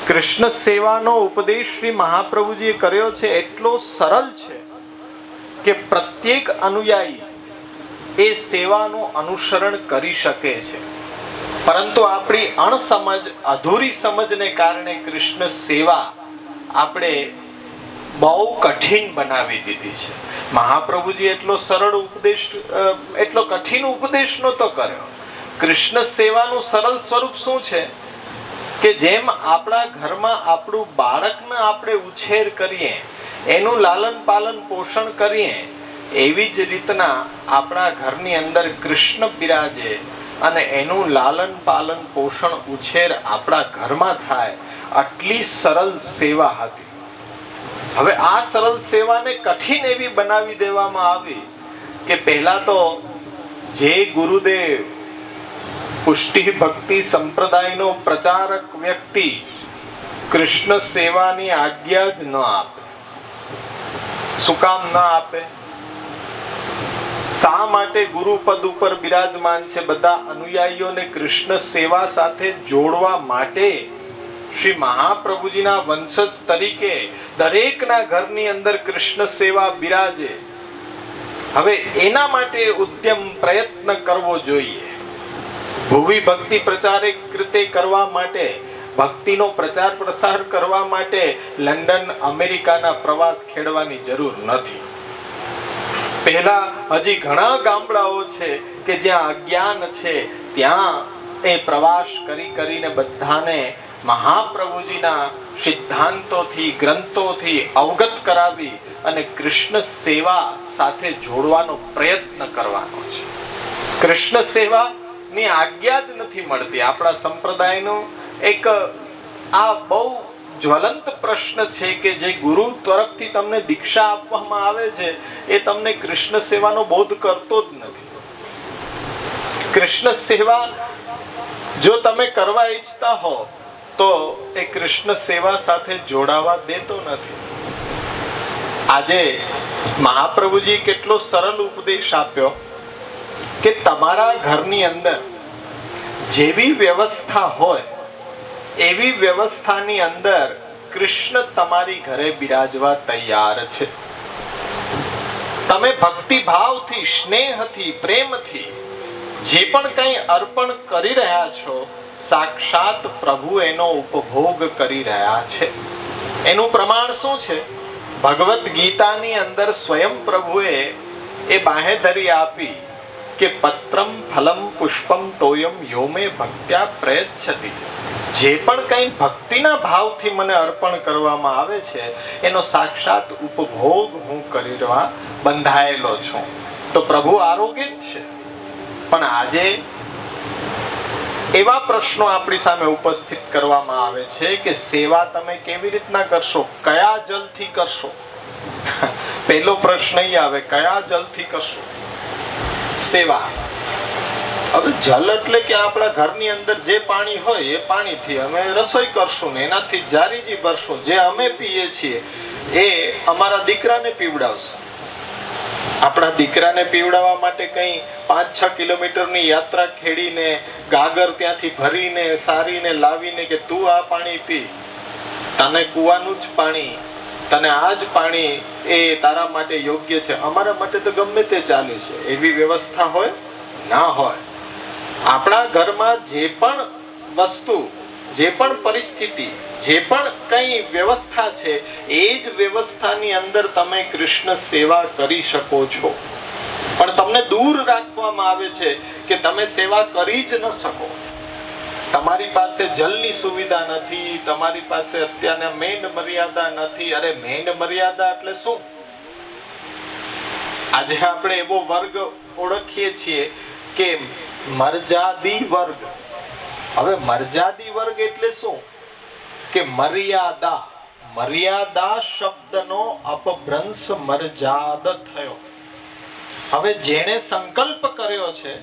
કૃષ્ણ સેવાનો ઉપદેશ શ્રી મહાપ્રભુજીએ કર્યો છે એટલો સરળ છે કે પ્રત્યેક અનુયાયી એ સેવાનું અનુસરણ કરી શકે છે. પરંતુ આપણી અણસમજ, અધૂરી સમજને કારણે કૃષ્ણ સેવા આપણે બહુ કઠિન બનાવી દીધી છે. મહાપ્રભુજી એટલો સરળ ઉપદેશ, એટલો કઠિન ઉપદેશ નહોતો કર્યો. કૃષ્ણ સેવાનું સરળ સ્વરૂપ શું છે કે જેમ આપણા ઘરમાં આપણું બાળકને આપણે ઉછેર કરીએ, એનું લાલન પાલન પોષણ કરીએ, એવી જ રીતના આપણા ઘરની અંદર કૃષ્ણ બિરાજે અને એનું લાલન પાલન પોષણ ઉછેર આપણા ઘરમાં થાય, આટલી સરળ સેવા હતી. હવે આ સરળ સેવાને કઠિન એવી બનાવી દેવામાં આવી કે પહેલા તો જે ગુરુદેવ પુષ્ટિ ભક્તિ સંપ્રદાયનો પ્રચારક વ્યક્તિ કૃષ્ણ સેવાની આજ્ઞા જ ન આપે. શું કામ ન આપે? શા માટે ગુરુ પદ ઉપર બિરાજમાન છે બધા અનુયાયીઓને કૃષ્ણ સેવા સાથે જોડવા માટે શ્રી મહાપ્રભુજીના વંશજ તરીકે દરેકના ઘરની અંદર કૃષ્ણ સેવા બિરાજે. હવે એના માટે ઉદ્યમ પ્રયત્ન કરવો જોઈએ. ભુવી ભક્તિ પ્રચારિક રીતે કરવા માટે, ભક્તિનો પ્રચાર પ્રસાર કરવા માટે લંડન, અમેરિકાના પ્રવાસ ખેડવાની જરૂર નથી. પહેલા હજી ઘણા ગામડાઓ છે કે જ્યાં અજ્ઞાન છે, ત્યાં એ પ્રવાસ કરીને બધાને મહાપ્રભુજીના સિદ્ધાંતોથી, ગ્રંથોથી અવગત કરાવી અને કૃષ્ણ સેવા સાથે જોડવાનો પ્રયત્ન કરવાનો છે. કૃષ્ણ સેવા ની આજ્ઞા જ નથી મળતી. આપણા સંપ્રદાયનો એક આ બહુ જ્વલંત પ્રશ્ન છે કે જે ગુરુ તરફથી તમને દીક્ષા આપવામાં આવે છે એ તમને કૃષ્ણ સેવાનો બોધ કરતો જ નથી. કૃષ્ણ સેવા જો તમે કરવા ઈચ્છતા હો તો એ કૃષ્ણ સેવા સાથે જોડાવા દેતો નથી. આજે મહાપ્રભુજી કેટલો સરળ ઉપદેશ આપ્યો કે તમારા ઘરની અંદર જેવી વ્યવસ્થા હોય એવી વ્યવસ્થાની અંદર કૃષ્ણ તમારી ઘરે બિરાજવા તૈયાર છે. તમે ભક્તિ ભાવથી, સ્નેહથી, પ્રેમથી જે પણ કંઈ અર્પણ કરી રહ્યા છો, સાક્ષાત પ્રભુ એનો ઉપભોગ કરી રહ્યા છે. એનું પ્રમાણ શું છે? ભગવદ્ ગીતાની અંદર સ્વયં પ્રભુએ એ બાંહેધરી આપી કે પત્રમ ફલમ પુષ્પમ તોયમ યોમે ભક્ત્યા પ્રયચ્છતિ. જે પણ કંઈ ભક્તિના ભાવથી મને અર્પણ કરવામાં આવે છે એનો સાક્ષાત ઉપભોગ હું કરવા બંધાયેલો છું. તો પ્રભુ આરોગ્ય જ છે. પણ આજે એવા પ્રશ્નો આપણી સામે ઉપસ્થિત કરવામાં આવે છે કે સેવા તમે કેવી રીતના કરશો, કયા જલથી કરશો? પહેલો પ્રશ્ન એ આવે, કયા જલથી કરશો સેવા? હવે જલ એટલે કે આપણા ઘરની અંદર જે પાણી હોય એ પાણીથી અમે રસોઈ કરશું ને એનાથી જારીજી ભરશું. જે અમે પીએ છીએ એ અમારા દીકરાને પીવડાવશું. આપણા દીકરાને પીવડાવવા માટે કંઈ 5-6 કિલોમીટરની યાત્રા ખેડીને ગાગર ત્યાંથી ભરીને સારીને લાવીને કે તું આ પાણી પી, તને કુવાનું જ પાણી, તને આ જ પાણી એ તારા માટે યોગ્ય છે, અમારા માટે તો ગમે તે ચાલે છે, એવી વ્યવસ્થા હોય ના હોય. આપણા ઘરમાં જે પણ વસ્તુ, જે પણ પરિસ્થિતિ, જે પણ કંઈ વ્યવસ્થા છે એ જ વ્યવસ્થાની અંદર તમે કૃષ્ણ સેવા કરી શકો છો. પણ તમને દૂર રાખવામાં આવે છે કે તમે સેવા કરી જ ન શકો. તમારી પાસે જલની સુવિધા નથી, તમારી પાસે અત્યારના મેન મર્યાદા નથી. અરે મેન મર્યાદા એટલે શું? આજે આપણે એવો વર્ગ ઓળખીએ છીએ કે મર્યાદી વર્ગ. હવે મર્યાદી વર્ગ એટલે શું? કે મર્યાદા, મર્યાદા શબ્દનો અપભ્રંશ મર્યાદ થયો. હવે જેણે સંકલ્પ કર્યો છે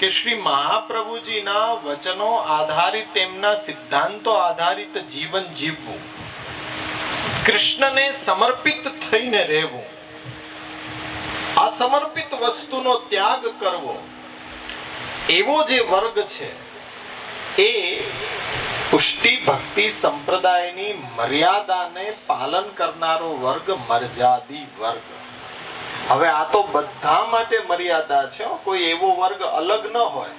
કે શ્રી મહાપ્રભુજીના વચનો આધારિત, તેમના સિદ્ધાંતો આધારિત જીવન જીવવું, કૃષ્ણને સમર્પિત થઈને રહેવું, અસમર્પિત વસ્તુનો ત્યાગ કરવો, એવો જે વર્ગ છે એ પુષ્ટિ ભક્તિ સંપ્રદાયની મર્યાદાને પાલન કરનારો વર્ગ મર્યાદી વર્ગ. હવે આ તો બધા માટે મર્યાદા છે, કોઈ એવો વર્ગ અલગ ન હોય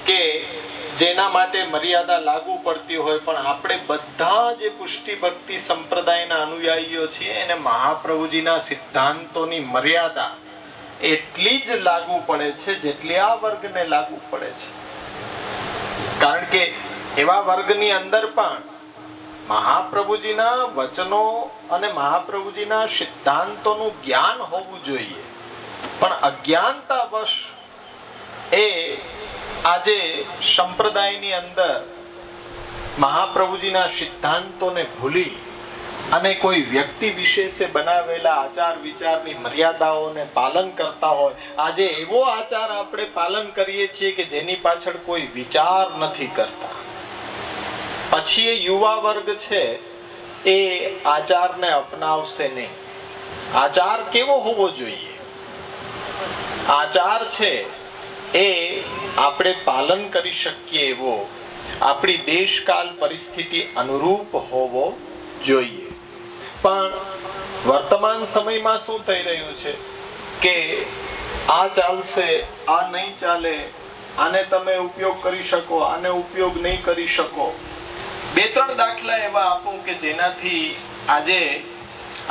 કે જેના માટે મર્યાદા લાગુ પડતી હોય, પણ આપણે બધા જે પુષ્ટિ ભક્તિ સંપ્રદાયના અનુયાયીઓ છીએ એને મહાપ્રભુજીના સિદ્ધાંતોની મર્યાદા એટલી જ લાગુ પડે છે જેટલી આ વર્ગને લાગુ પડે છે. કારણ કે એવા વર્ગની અંદર પણ મહાપ્રભુજીના વચનો અને મહાપ્રભુજીના સિદ્ધાંતોનું જ્ઞાન હોવું જોઈએ, પણ અજ્ઞાનતાવશ એ આજે સંપ્રદાયની અંદર મહાપ્રભુજીના સિદ્ધાંતોને ભૂલી અને કોઈ વ્યક્તિ વિશેષે બનાવેલા આચાર વિચારની મર્યાદાઓને પાલન કરતા હોય. આજે એવો આચાર આપણે પાલન કરીએ છીએ કે જેની પાછળ કોઈ વિચાર નથી કરતા. પછી એ યુવા વર્ગ છે એ આચારને અપનાવશે નહીં. આચાર કેવો હોવો જોઈએ? આચાર છે એ આપણે પાલન કરી શકીએ એવો આપણી દેશકાલ પરિસ્થિતિ અનુરૂપ હોવો જોઈએ. પણ વર્તમાન સમયમાં શું થઈ રહ્યું છે કે આ ચાલશે, આ નહીં ચાલે, આને તમે ઉપયોગ કરી શકો, આને ઉપયોગ નહીં કરી શકો. બે ત્રણ દાખલા એવા આપું કે જેનાથી આજે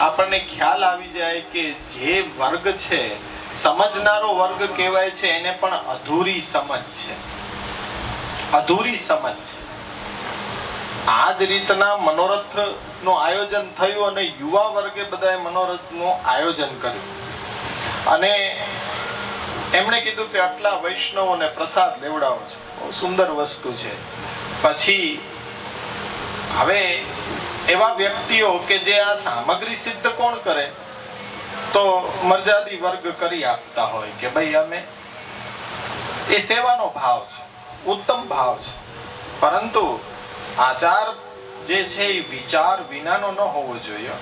આપણને ખ્યાલ આવી જાય કે જે વર્ગ છે, સમજનારો વર્ગ કહેવાય છે, એને પણ અધૂરી સમજ છે. અધૂરી સમજ છે. આ જ રીતના મનોરથ નું આયોજન થયું અને યુવા વર્ગે બધાએ મનોરથ નું આયોજન કર્યું અને એમણે કીધું કે આટલા વૈષ્ણવોને પ્રસાદ લેવડાવો છે. બહુ સુંદર વસ્તુ છે. પછી હવે એવા વ્યક્તિઓ કે જે આ સામગ્રી સિદ્ધ કોણ કરે? તો મર્યાદી વર્ગ કરી આપતા હોય કે ભાઈ અમે, એ સેવાનો ભાવ છે, ઉત્તમ ભાવ છે. પરંતુ આચાર જે છે એ વિચાર વિનાનો ન હોવો જોઈએ.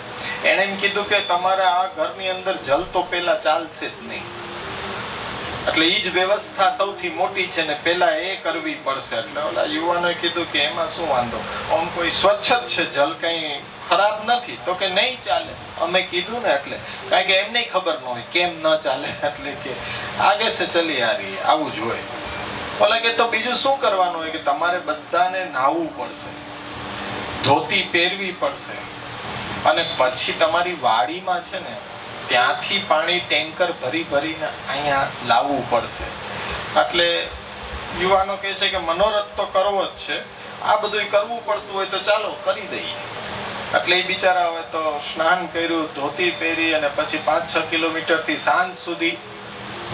એણે એમ કીધું કે તમારા આ ઘરની અંદર જલ તો પેલા ચાલશે જ નહીં, એટલે એ જ વ્યવસ્થા સૌથી મોટી છે ને પેલા એ કરવી પડશે. એટલે ઓલા યુવાનોએ કીધું કે એમાં શું વાંધો, આમ કોઈ સ્વચ્છ જ છે, જલ કઈ ખરાબ નથી. તો કે નહીં ચાલે. અમે કીધું ને એટલે, કારણ કે એમને ખબર ન હોય કેમ ન ચાલે, એટલે કે આગે સે ચલી આ રહી, આવું જ હોય. ઓલા કે તો બીજું શું કરવાનું હોય કે તમારે બધાને નાહવું પડશે, ધોતી પહેરવી પડશે અને પછી તમારી વાડીમાં છે ને ત્યાંથી પાણી ટેન્કર ભરી ભરીને અહીંયા લાવવું પડશે. એટલે યુવાનો કહે છે કે મનોરથ તો કરવો જ છે, આ બધું કરવું પડતું હોય તો ચાલો કરી દઈએ. એટલે એ બિચારા હવે તો સ્નાન કર્યું, ધોતી પહેરી અને પછી 5-6 કિલોમીટર થી સાંજ સુધી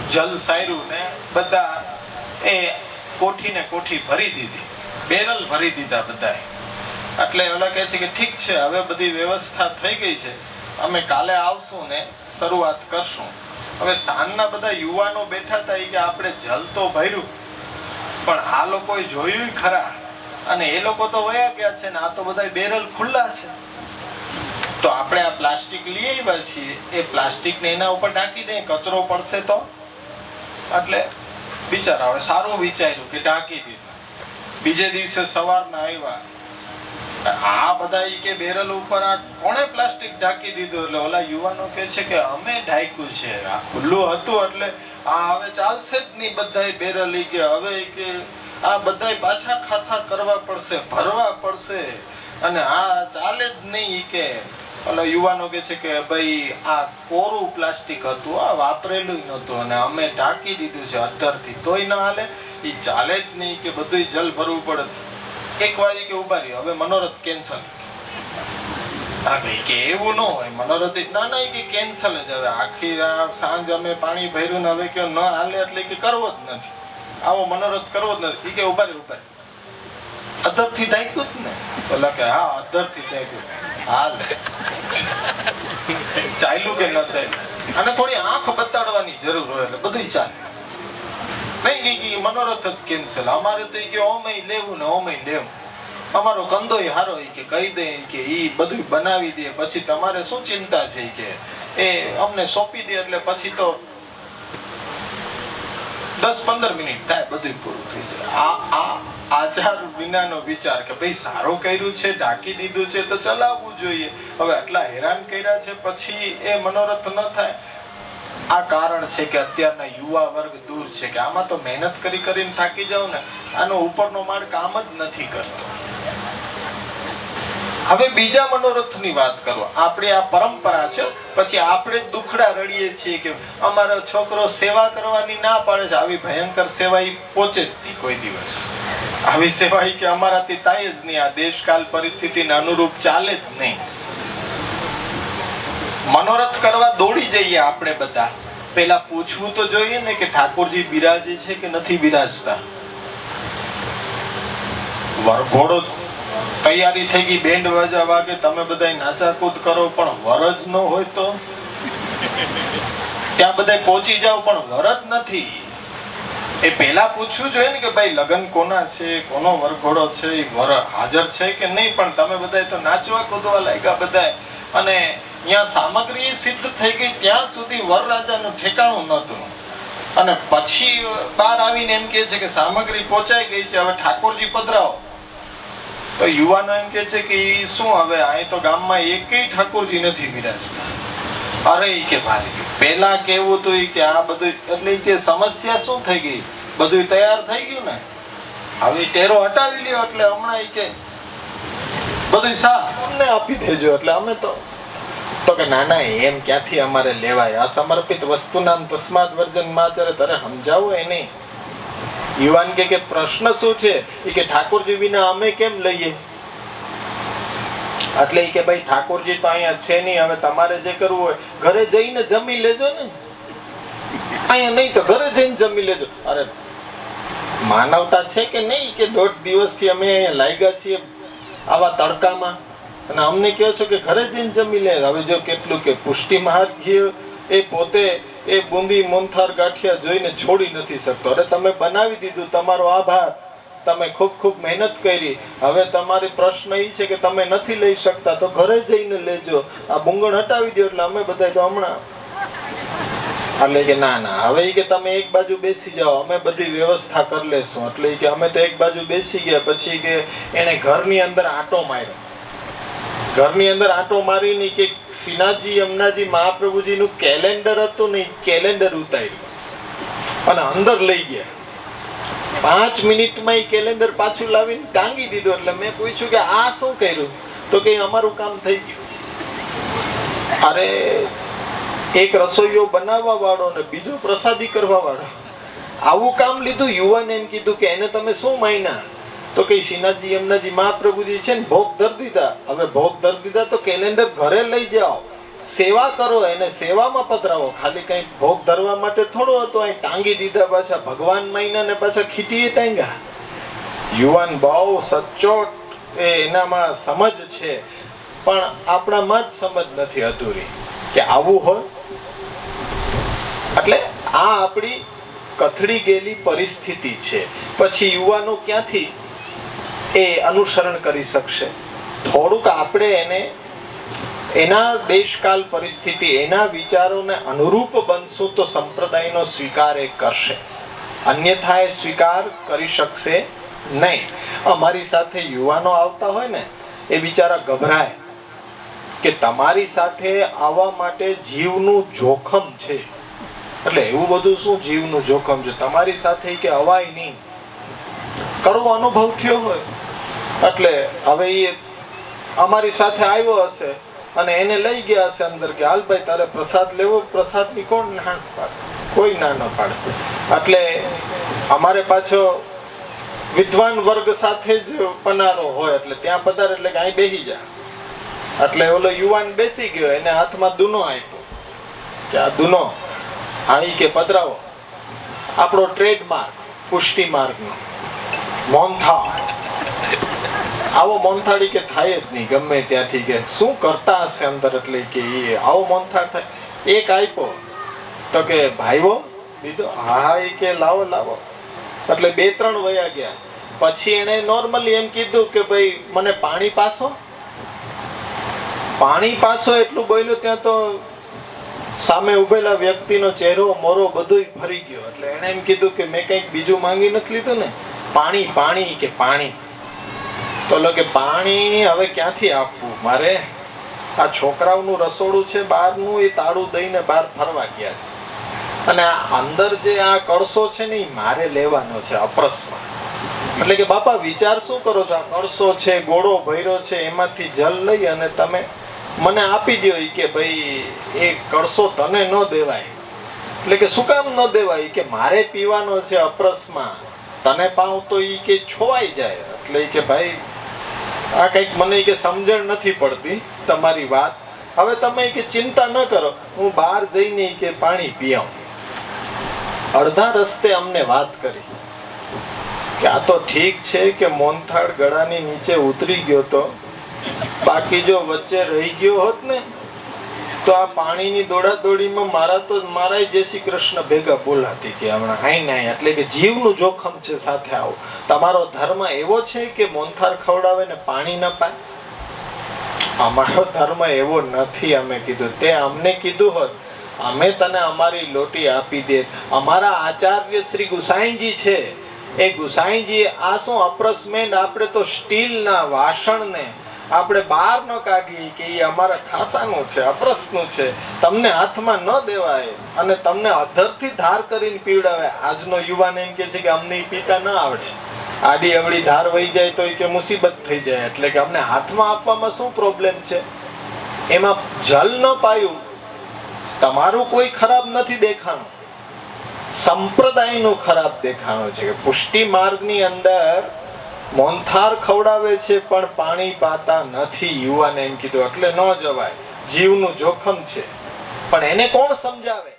જલ સાર્યું ને બધા એ કોઠી ને કોઠી ભરી દીધી, બેરલ ભરી દીધા બધાએ. એટલે ઓલા કહે છે કે ઠીક છે, હવે બધી વ્યવસ્થા થઈ ગઈ છે, અમે કાલે આવશું ને શરૂઆત કરશું. હવે સાંજના બધા યુવાનો બેઠા હતા કે આપણે જલ તો ભર્યું, પણ આ લોકોએ જોયું ખરા અને એ લોકો તો વયા ગયા છે ને આ તો બધા બેરલ ખુલ્લા છે. તો આપણે આ પ્લાસ્ટિક લઈ આવ્યા છીએ, એ પ્લાસ્ટિક ને એના ઉપર ઢાંકી દઈએ, કચરો પડશે તો. એટલે બિચારા હવે સારું વિચાર્યું કે ઢાંકી દીધું. બીજે દિવસે સવારના આવ્યા, આ બધા કે બેરલ ઉપર આ કોણે પ્લાસ્ટિક ઢાંકી દીધું? એટલે ઓલા યુવાનો કહે છે કે અમે ઢાંક્યું છે, આ ખુલ્લું હતું એટલે આ હવે ચાલશે જ નહીં. બધા બેરલ કે હવે કે આ બધા પાછા ખાસા કરવા પડશે, ભરવા પડશે અને આ ચાલે જ નહીં. કે ઓલા યુવાનો કહે છે કે ભાઈ આ કોરું પ્લાસ્ટિક હતું, આ વાપરેલું નહોતું અને અમે ઢાંકી દીધું છે અધરથી, તોય ના હાલે, એ ચાલે જ નહીં કે બધું જલ ભરવું પડે. એક વાગે કે ઉભા રહ્યો, હવે મનોરથ કેન્સલ. હા ભાઈ કે એવું ન હોય, મનોરથ ના ના કે કેન્સલ જ. હવે આખી સાંજ અમે પાણી ભર્યું ને હવે કે ન હાલે એટલે કે કરવો જ નથી, આવો મનોરથ કરવો જ નથી. કે ઉભા રહ્યો, ઉભા અધર થી ઢાંક્યું જ ને? તો કે હા અધર થી ઢાંક્યું. હાલ ચાલ્યું કે ન ચાલ્યું? અને થોડી આંખ બતાડવાની જરૂર હોય એટલે બધું ચાલે. નહીં કે મનોરથ જ કેન્સલ. અમારે તો કે ઓમય લેવું ને ઓમય લેવું, અમારો કંદોય હારો કે કહી દે કે ઈ બધું બનાવી દે, પછી તમારે શું ચિંતા છે કે એ અમને સોંપી દે એટલે પછી તો 10-15 મિનિટ થાય, બધું પૂરું થઈ જાય. આ આચાર વિનાનો વિચાર કે ભાઈ સારું કર્યું છે, ઢાંકી દીધું છે તો ચલાવવું જોઈએ. હવે આટલા હેરાન કર્યા છે પછી એ મનોરથ ન થાય. આ કારણ છે કે અત્યારના યુવા વર્ગ દૂર છે કે આમાં તો મહેનત કરી કરીને થાકી જાવ ને, આનો ઉપરનો માળ કામ જ નથી કરતો. હવે બીજા મનોરથની વાત કરો. આપણી આ પરંપરા છે, પછી આપણે દુખડા રડીએ છીએ કે અમારો છોકરો સેવા કરવાની ના પાડે છે. આવી ભયંકર સેવા ઈ પહોંચે જ નહીં કોઈ દિવસ. આવી સેવા કે અમારાથી થાય જ નહીં. આ દેશકાલ પરિસ્થિતિને અનુરૂપ ચાલે જ નહીં. મનોરથ કરવા દોડી જઈએ આપણે બધા. પેલા પૂછવું તો જોઈએ ને કે ઠાકોરજી બિરાજે છે કે નથી બિરાજતા. વરઘોડો તૈયારી થઈ ગઈ, બેન્ડ વાજા વાગે, તમે બધા નાચાકૂદ કરો, પણ વર જ ન હોય તો ત્યાં બધા પહોંચી જાવ પણ વર જ નથી. એ પેલા પૂછવું જોઈએ ને કે ભાઈ લગ્ન કોના છે, કોનો વરઘોડો છે, વર હાજર છે કે નહીં. પણ તમે બધા તો નાચવા કૂદવા લાગ્યા બધા, અને અહીંયા સામગ્રી સિદ્ધ થઈ ગઈ ત્યાં સુધી વરરાજાનું ઠેકાણું નહોતું. અને પછી બહાર આવીને એમ કહે છે કે સામગ્રી પહોંચાઈ ગઈ છે, હવે ઠાકોરજી પધરાવો. તો યુવાનો એમ કે છે કે શું હવે અહીં તો ગામમાં એકેય ઠાકોરજી નથી બિરાજતા. અરે કે ભાઈ પેલા કેવું તો કે આ બધું, એટલે કે સમસ્યા શું થઈ ગઈ, બધું તૈયાર થઈ ગયું ને, હવે ટેરો હટાવી લ્યો એટલે હમણાં કે બધું અમને આપી દેજો. એટલે અમે તો કે ના ના એમ ક્યાંથી અમારે લેવાય, અસમર્પિત વસ્તુના તસ્માદ વર્જન માચરે. તારે સમજાવો એ નહીં. યુવાન કે પ્રશ્ન શું છે કે ઠાકોરજી વિના અમે કેમ લઈએ. એટલે કે ભાઈ ઠાકોરજી તો અહીંયા છે નહીં, હવે તમારે જે કરવું હોય ઘરે જઈને જમી લેજો ને, અહીંયા નહીં તો ઘરે જઈને જમી લેજો. અરે માનવતા છે કે નહીં કે 1.5 દિવસથી અમે અહીંયા લાગ્યા છીએ આવા તડકામાં, અને અમને કહો છો કે ઘરે જઈને જમી લે. હવે જો કેટલું કે પુષ્ટિ મહાત્મ્ય એ પોતે એ બુંદી મોનથાર ગાંઠિયા જોઈને છોડી નથી શકતો. અરે તમે બનાવી દીધું, તમારો આભાર, તમે ખૂબ ખૂબ મહેનત કરી. હવે તમારી પ્રશ્ન એ છે કે તમે નથી લઈ શકતા તો ઘરે જઈને લેજો, આ બુંગણ હટાવી દો. એટલે અમે બધા તો હમણાં એટલે કે ના ના હવે કે તમે એક બાજુ બેસી જાઓ, અમે બધી વ્યવસ્થા કરી લેશું. એટલે કે અમે તો એક બાજુ બેસી ગયા. પછી કે એને ઘરની અંદર આંટો માર્યો. ઘરની અંદર આંટો મારીને કે શ્રીનાથજી યમુનાજી મહાપ્રભુજી નું કેલેન્ડર હતું ને, કેલેન્ડર ઉતાર્યું અને અંદર લઈ ગયા. 5 મિનિટમાં એ કેલેન્ડર પાછું લાવીને ટાંગી દીધું. એટલે મેં પૂછ્યું કે આ શું કર્યું, તો કે અમારું કામ થઈ ગયું. અરે એક રસોઈયો બનાવવા વાળો ને બીજો પ્રસાદી કરવા વાળો, આવું કામ લીધું. યુવાન એમ કીધું કે એને તમે શું માન્યા, તો કે શ્રીનાથજી યમુનાજી મહાપ્રભુજી છે ને ભોગ ધરી દીધા. હવે ભોગ ધરી દીધા તો કેલેન્ડર ઘરે લઈ જાઓ, સેવા કરો, એને સેવામાં પધરાવો. ખાલી કઈ ભોગ ધરવા માટે થોડો હતો, અહીં ટાંગી દીધા પાછા ભગવાન માયના ને પાછા ખીટીએ ટાંગ્યા. યુવાન બહુ સચોટ એનામાં સમજ છે, પણ આપણામાં જ સમજ નથી અધૂરી કે આવું હોય. એટલે આ આપણી કથળી ગયેલી પરિસ્થિતિ છે. પછી યુવાનો ક્યાંથી એ અનુસરણ કરી શકશે. થોડુંક આપણે એને એના દેશકાલ પરિસ્થિતિ, એના વિચારોને અનુરૂપ બનશું તો સંપ્રદાયનો સ્વીકાર એ કરશે, અન્યથા એ સ્વીકાર કરી શકશે નહીં. અમારી સાથે યુવાનો આવતા હોય ને એ બિચારા ગભરાય કે તમારી સાથે આવવા માટે જીવનું જોખમ છે. એટલે એવું બધું શું જીવનું જોખમ છે, તમારી સાથે કે અવાય નહીં. કડવો અનુભવ થયો હોય એટલે હવે એ અમારી સાથે આવ્યો હશે અને એને લઈ ગયા હશે અંદર કે હાલ ભાઈ તારે પ્રસાદ લેવો, પ્રસાદની કોણ ના પાડે, કોઈ ના ન પાડે. એટલે અમારે પાછો વિદ્વાન વર્ગ સાથે જ પનારો હોય એટલે ત્યાં પધારે એટલે કે અહીં બેસી જા. એટલે ઓલો યુવાન બેસી ગયો, એને હાથમાં દૂનો આપ્યો કે આ દૂનો અહીં કે પધરાવો. આપણો ટ્રેડમાર્ક પુષ્ટિ માર્ગનો મોનથાળ. આવો મોનથાળી કે થાય જ નહીં ગમે ત્યાંથી, કે શું કરતા હશે અંદર. એટલે કે એ આવો મોનથાળ થાય. એક આપ્યો તો કે ભાઈઓ બીજો, હા એ કે લાવો લાવો. એટલે 2-3 વયા ગયા. પછી એને નોર્મલી એમ કીધું કે ભાઈ મને પાણી પાસો. પાણી પાસો એટલું બોલ્યું ત્યાં તો સામે ઉભેલા વ્યક્તિનો ચહેરો મોરો બધુંય ફરી ગયો. એટલે એણે એમ કીધું કે મેં કંઈક બીજું માંગી નથી લીધું ને, પાણી પાણી કે પાણી. તો કે પાણી હવે ક્યાંથી આપવું મારે? આ છોકરાઓનું રસોડું છે બહારનું, એ તાળું દઈને બહાર ફરવા ગયા છે, અને આ અંદર જે આ કળશો છે ને એ મારે લેવાનો છે અપરસમાં. એટલે કે બાપા વિચાર શું કરો છો? આ કળશો છે, ગોળો ભર્યો છે, એમાંથી જલ લઈ અને તમે મને આપી દો. કે ભાઈ એ કળશો તને ન દેવાય. એટલે કે શું કામ ન દેવાય? કે મારે પીવાનો છે અપરસમાં, તને પાઉં તો એ કે છોવાઈ જાય. એટલે કે ભાઈ આ કંઈક મને કે સમજણ નથી પડતી તમારી વાત. હવે તમે કે ચિંતા ન કરો, હું બહાર જઈને કે પાણી પી આવું. અડધા રસ્તે અમને વાત કરી કે આ તો ઠીક છે કે મોનથાળ ગળાની નીચે ઉતરી ગયો તો, બાકી જો વચ્ચે રહી ગયો હોત ને તો આ પાણીની દોડાદોડીમાં મારા જય શ્રી કૃષ્ણ ભેગા બોલાતી કે હમણાં હાઈ નાઈ. એટલે કે જીવનું જોખમ છે સાથે આવો. તમારો ધર્મ એવો છે કે મોનથાળ ખવડાવે ને પાણી ન પાય? અમારો ધર્મ એવો નથી. અમે કીધું તે અમને કીધું હોત અમે તને અમારી લોટી આપી દે. અમારા આચાર્ય શ્રી ગુસાઈજી છે, એ ગુસાઈજી આ શું અપરસમેન્ટ આપણે તો સ્ટીલના વાસણને આપણે બહાર ન કાઢીએ કે એ અમારા ખાસાનું છે, અપરસનું છે, તમને હાથમાં ન દેવાય અને તમને અધરથી ધાર કરીને પીવડાવે. આજનો યુવાન એમ કે છે કે અમને પીતા ન આવડે, આડી અવળી ધાર વહી જાય તો કે મુસીબત થઈ જાય. એટલે કે અમને હાથમાં આપવામાં શું પ્રોબ્લેમ છે? એમાં જલ ન પાયું, તમારું કોઈ ખરાબ નથી દેખાણું, સંપ્રદાયનું ખરાબ દેખાણું છે. કે પુષ્ટિ માર્ગની અંદર મોનથાળ ખવડાવે છે પણ પાણી પાતા નથી. યુવાને એમ કીધું એટલે ન જવાય, જીવનું જોખમ છે. પણ એને કોણ સમજાવે?